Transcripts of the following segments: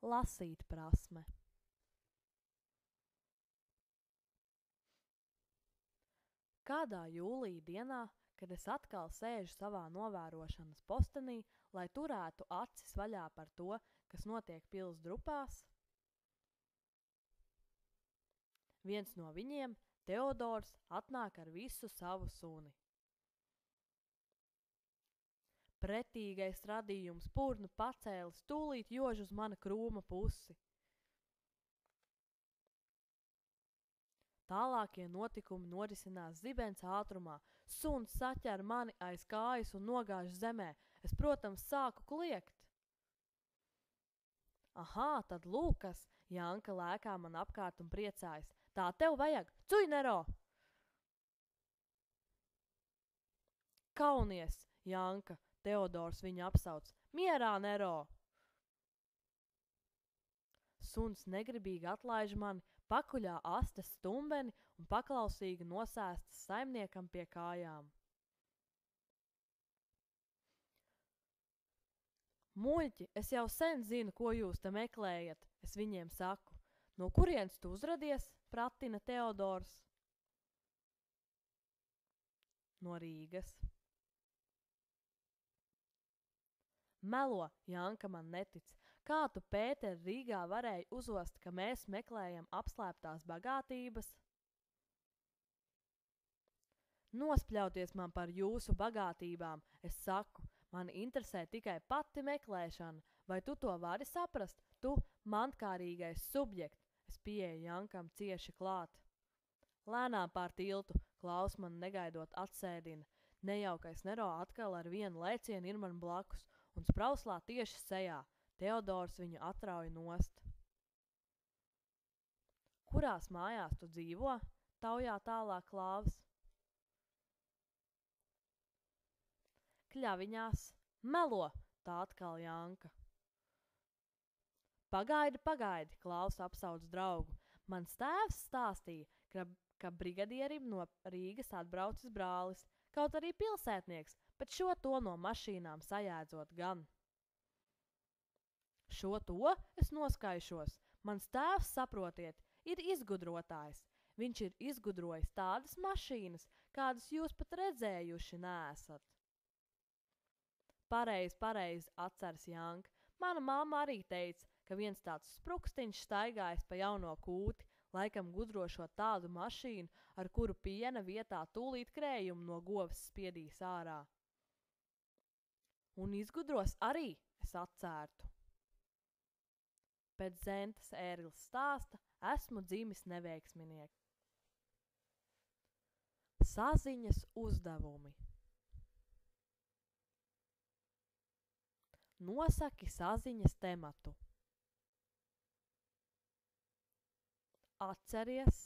Lasīt prasme. Kādā jūlija dienā, kad es atkal sēžu savā novērošanas postenī, lai turētu acis vaļā par to, kas notiek pils drupās, viens no viņiem, Teodors, atnāk ar visu savu suni. Pretīgais radījums purnu pacēlis, tūlīt jož uz mana krūma pusi. Tālākie notikumi norisinās zibens ātrumā. Suns saķer mani aiz kājas un nogāž zemē. Es, protams, sāku kliegt. Ahā, tad lūkas, Janka lēkā man apkārt un priecājas. Tā tev vajag, cuj, Nero! Kaunies, Janka, Teodors viņu apsauc. Mierā, Nero! Suns negribīgi atlaiž mani, pakuļā astes stumbeni un paklausīgi nosēstas saimniekam pie kājām. Muļķi, es jau sen zinu, ko jūs te meklējat, es viņiem saku. No kurienes tu uzradies, pratina Teodors? No Rīgas. Melo, Janka man netic. Kā tu, Pēter, Rīgā varēji uzost, ka mēs meklējam apslēptās bagātības? Nospļauties man par jūsu bagātībām, es saku, mani interesē tikai pati meklēšana, vai tu to vari saprast, tu mantkārīgais subjekt, es pieeju Jankam cieši klāt. Lēnām pār tiltu, Klaus man negaidot atsēdina, nejaukais Nero atkal ar vienu lēcienu ir man blakus un sprauslā tieši sejā. Teodors viņu atrauj nost. Kurās mājās tu dzīvo? Taujā tālāk Klaus. Kļaviņās. Melo, tā atkal Janka. Pagaidi, Klaus apsauc draugu. Mans tēvs stāstīja, ka brigadierim no Rīgas atbraucis brālis, kaut arī pilsētnieks, bet šo to no mašīnām sajēdzot gan. Šo to es noskaišos. Mans tēvs, saprotiet, ir izgudrotājs. Viņš ir izgudrojis tādas mašīnas, kādas jūs pat redzējuši neesat. Pareizi, atceras Janka. Mana mamma arī teica, ka viens tāds sprukstiņš staigājis pa jauno kūti, laikam gudrošot tādu mašīnu, ar kuru piena vietā tūlīt krējumu no govs spiedīs ārā. Un izgudros arī, es atcērtu. Pēc Zentas Ērgles stāsta esmu dzimis neveiksminieks. Saziņas uzdevumi. Nosaki saziņas tematu. Atceries.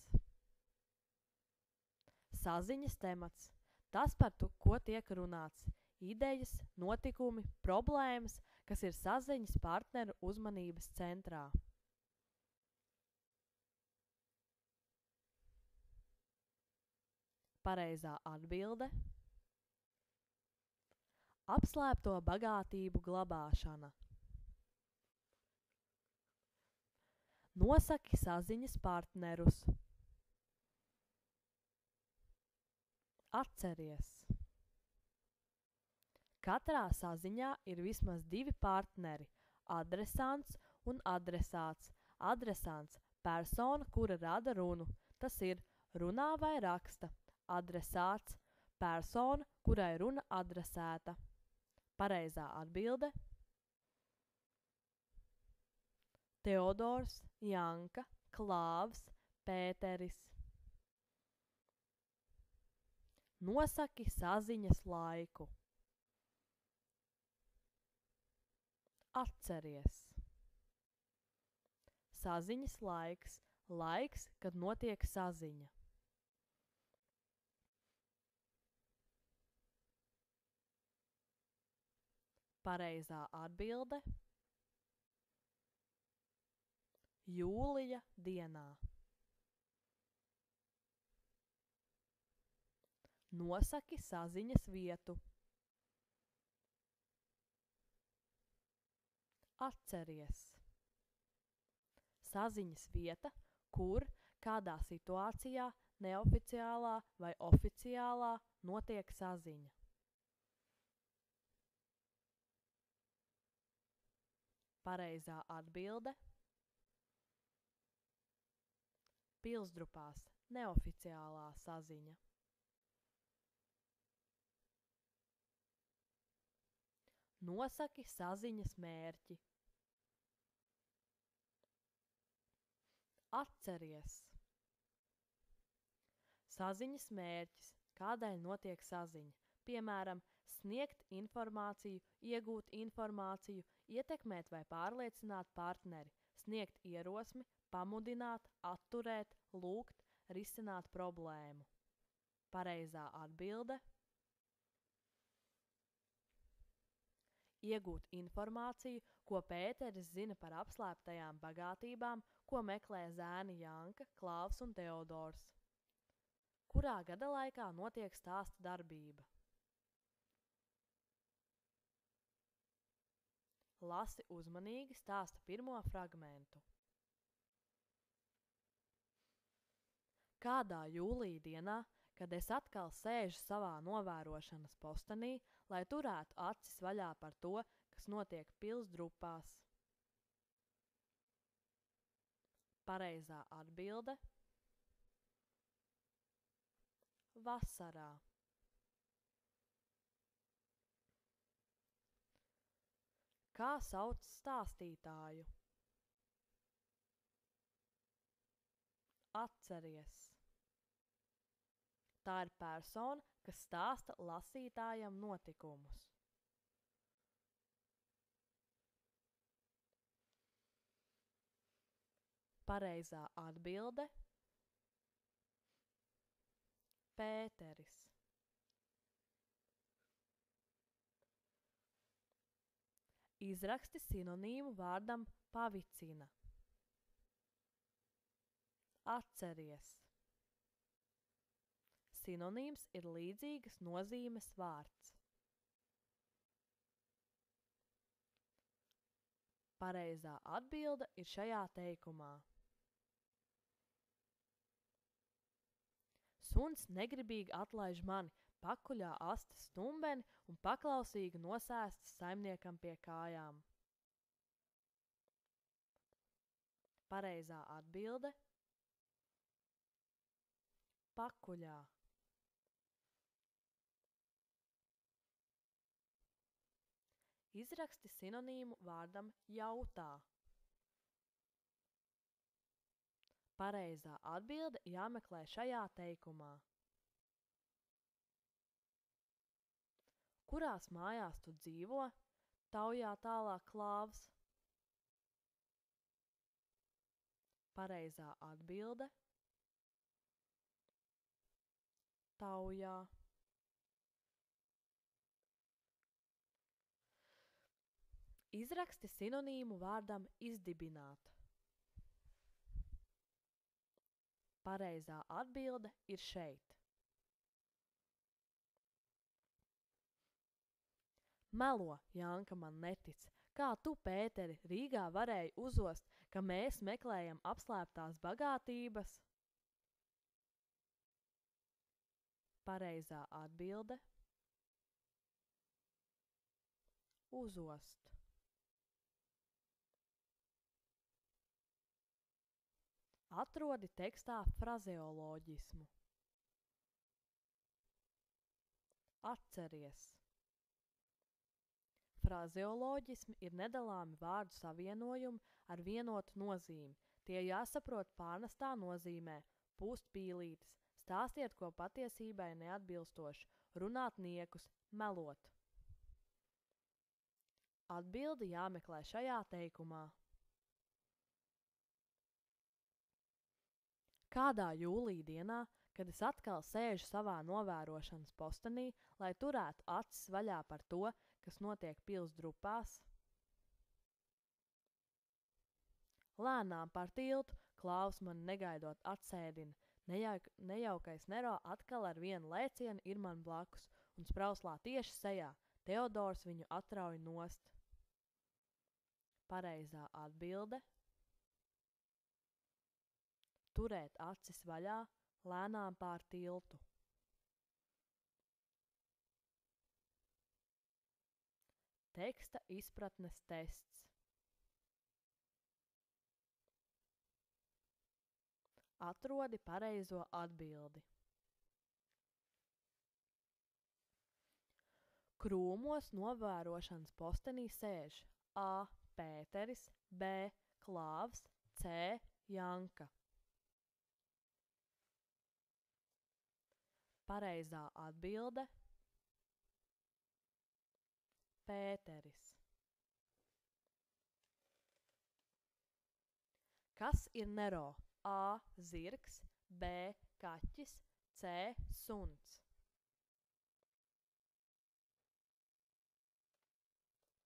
Saziņas temats. Tas, par ko tiek runāts. Idejas, notikumi, problēmas, kas ir saziņas partneru uzmanības centrā. Pareizā atbilde. Apslēpto bagātību glabāšana. Nosaki saziņas partnerus. Atceries. Katrā saziņā ir vismaz 2 partneri – adresants un adresāts. Adresants – persona, kura rada runu. Tas ir runā vai raksta. Adresāts – persona, kurai runa adresēta. Pareizā atbilde. Teodors, Janka, Klāvs, Pēteris. Nosaki saziņas laiku. Atceries. Saziņas laiks. Laiks, kad notiek saziņa. Pareizā atbilde. Jūlija dienā. Nosaki saziņas vietu. Atceries. saziņas vieta, kur, kādā situācijā, neoficiālā vai oficiālā notiek saziņa. Pareizā atbilde – Pilsdrupās neoficiālā saziņa. Nosaki saziņas mērķi. Atceries. Saziņas mērķis, kādēļ notiek saziņa, piemēram, sniegt informāciju, iegūt informāciju, ietekmēt vai pārliecināt partneri, sniegt ierosmi, pamudināt, atturēt, lūgt, risināt problēmu. Pareizā atbilde – Iegūt informāciju, ko Pēteris zina par apslēptajām bagātībām, ko meklē zēni Janka, Klaus un Teodors. Kurā gada laikā notiek stāsta darbība? Lasi uzmanīgi stāsta pirmo fragmentu. Kādā jūlija dienā, kad es atkal sēžu savā novērošanas postenī, lai turētu acis vaļā par to, kas notiek Pilsdrupās? Pareizā atbilde – Vasarā. Kā sauc stāstītāju? Atceries. Tā ir persona, kas stāsta lasītājam notikumus. Pareizā atbilde – Pēteris. Izraksti sinonīmu vārdam pavicina. Atceries. Sinonīms ir līdzīgas nozīmes vārds. Pareizā atbilde ir šajā teikumā. Suns negribīgi atlaiž mani, pakuļā asta stumbeni un paklausīgi nosēstas saimniekam pie kājām. Pareizā atbilde – pakuļā. Izraksti sinonīmu vārdam jautā. Pareizā atbilde jāmeklē šajā teikumā. Kurās mājās tu dzīvo? Taujā tālāk Klāvs. Pareizā atbilde – Taujā. Izraksti sinonīmu vārdam izdibināt. Pareizā atbilde ir šeit. Melo, Janka man netic. Kā tu, Pēteri, Rīgā varēji uzost, ka mēs meklējam apslēptās bagātības? Pareizā atbilde – uzost. Atrodi tekstā frazeoloģismu. Atceries. Frazeoloģismi ir nedalāmi vārdu savienojumi ar vienotu nozīmi. Tie jāsaprot pārnestā nozīmē, pūst pīlītes, stāstiet ko patiesībai neatbilstoši, runāt niekus, melot. Atbildi jāmeklē šajā teikumā. Kādā jūlija dienā, kad es atkal sēžu savā novērošanas postenī, lai turētu acis vaļā par to, kas notiek Pilsdrupās? Lēnām par tiltu, Klaus mani negaidot atsēdina. Nejaukais Nero atkal ar vienu lēcienu ir man blakus un sprauslā tieši sejā. Teodors viņu atrauj nost. Pareizā atbilde Turēt acis vaļā, lēnām pār tiltu. Teksta izpratnes tests. Atrodi pareizo atbildi. Krūmos novērošanas postenī sēž A. Pēteris, B. Klāvs, C. Janka. Pareizā atbilde – Pēteris. Kas ir Nero? A. Zirgs, B. Kaķis, C. Suns.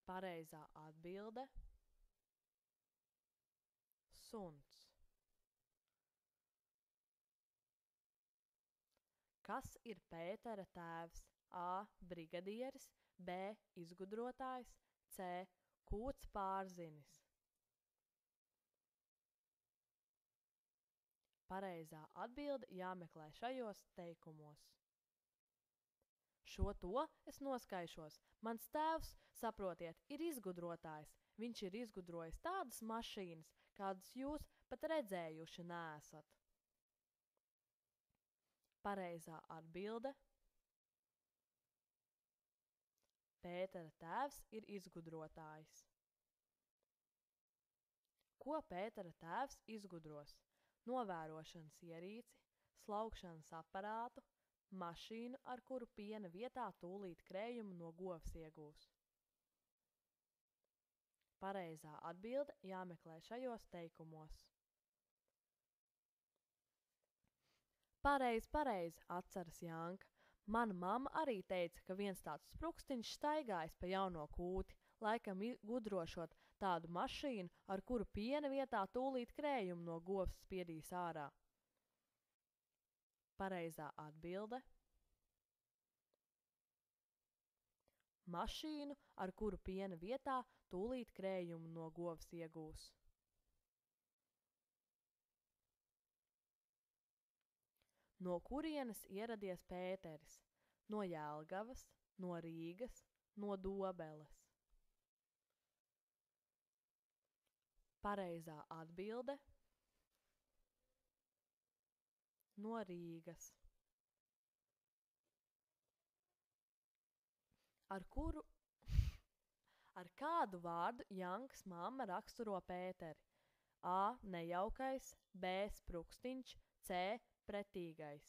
Pareizā atbilde – suns. Kas ir Pētera tēvs? A. Brigadieris, B. Izgudrotājs, C. Kūts pārzinis. Pareizā atbilde jāmeklē šajos teikumos. Šo to es noskaišos. Mans tēvs, saprotiet, ir izgudrotājs. Viņš ir izgudrojis tādas mašīnas, kādas jūs pat redzējuši neesat. Pareizā atbilde – Pētera tēvs ir izgudrotājs. Ko Pētera tēvs izgudros? Novērošanas ierīci, slaukšanas aparātu, mašīnu, ar kuru piena vietā tūlīt krējumu no govs iegūs. Pareizā atbilde jāmeklē šajos teikumos. Pareizi, atceras Janka. Mana mamma arī teica, ka viens tāds sprukstiņš staigājis pa jauno kūti, laikam gudrošot tādu mašīnu, ar kuru piena vietā tūlīt krējumu no govs spiedīs ārā. Pareizā atbilde – mašīnu, ar kuru piena vietā tūlīt krējumu no govs iegūs. No kurienes ieradies Pēteris? No Jelgavas, no Rīgas, no Dobeles. Pareizā atbilde – no Rīgas. Ar kādu vārdu Jankas mamma raksturo Pēteri? A. Nejaukais, B. Sprukstiņš, C. Pretīgais.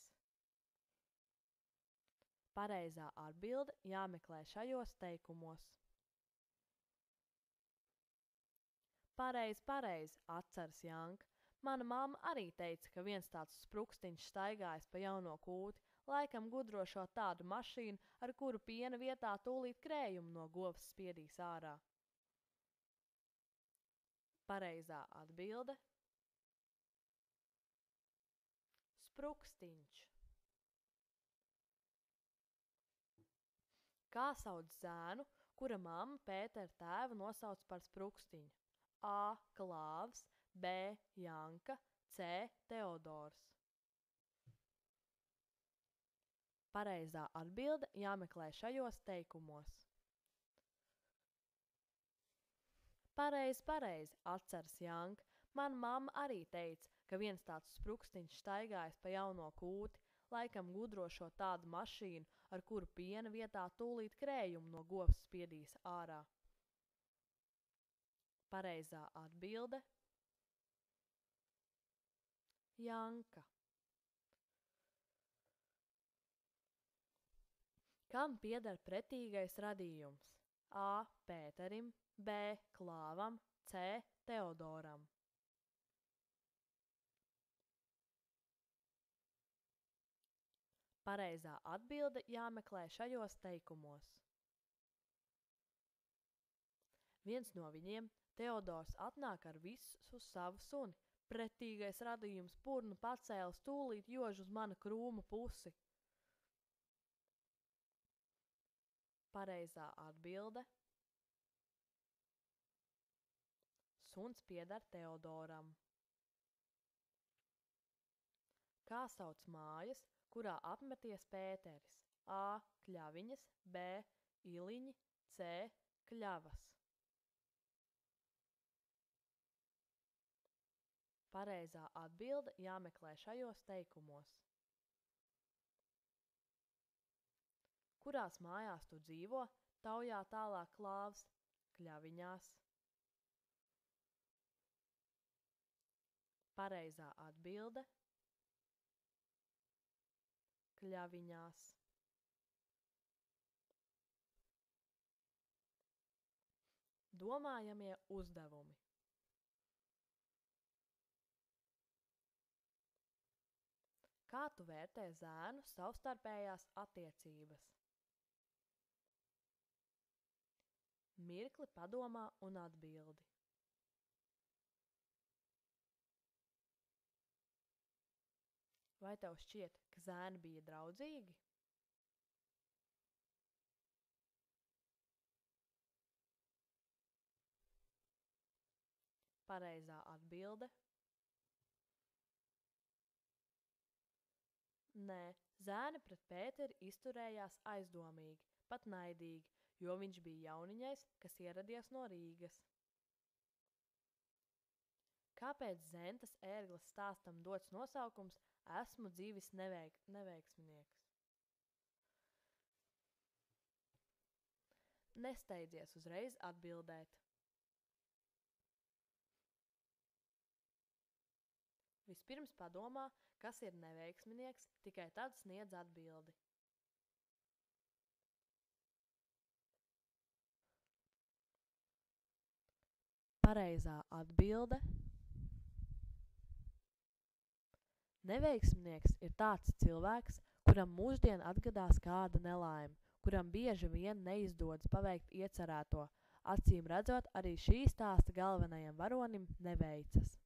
Pareizā atbilde jāmeklē šajos teikumos. Pareizi, atceras Janka. Mana mamma arī teica, ka viens tāds sprukstiņš staigājis pa jauno kūti, laikam gudrošot tādu mašīnu, ar kuru piena vietā tūlīt krējumu no govs spiedīs ārā. Pareizā atbilde – sprukstiņš. Kā sauc zēnu, kura mamma Pētera tēvu nosauc par sprukstiņu? A. Klāvs, B. Janka, C. Teodors. Pareizā atbilde jāmeklē šajos teikumos. Pareizi, atceras Janka. Mana mamma arī teica, ka viens tāds sprukstiņš staigājis pa jauno kūti, laikam gudrošot tādu mašīnu, ar kuru piena vietā tūlīt krējumu no govs spiedīs ārā. Pareizā atbilde – Janka. Kam pieder pretīgais radījums? A. Pēterim, B. Klāvam, C. Teodoram. Pareizā atbilde jāmeklē šajos teikumos. Viens no viņiem, Teodors, atnāk ar visu savu suni. Pretīgais radījums purnu pacēlis tūlīt jož uz mana krūma pusi. Pareizā atbilde – suns pieder Teodoram. Kā sauc mājas, kurā apmeties Pēteris? A. Kļaviņas, B. Iliņi, C. Kļavas. Pareizā atbilde jāmeklē šajos teikumos. Kurās mājās tu dzīvo? Taujā tālāk Klāvs. Kļaviņās. Pareizā atbilde – Kļaviņās. Domājamie uzdevumi. Kā tu vērtē zēnu savstarpējās attiecības? Mirkli padomā un atbildi. Vai tev šķiet, ka zēni bija draudzīgi? Pareizā atbilde – Nē, zēni pret Pēteri izturējās aizdomīgi, pat naidīgi, jo viņš bija jauniņais, kas ieradies no Rīgas. Kāpēc Zentas ērgles stāstam dots nosaukums Esmu dzīvis neveiksminieks? Nesteidzies uzreiz atbildēt. Vispirms padomā, kas ir neveiksminieks, tikai tad sniedz atbildi. Pareizā atbilde. Neveiksminieks ir tāds cilvēks, kuram mūždien atgadās kāda nelaime, kuram bieži vien neizdodas paveikt iecerēto. Acīm redzot, arī šī stāsta galvenajam varonim neveicas.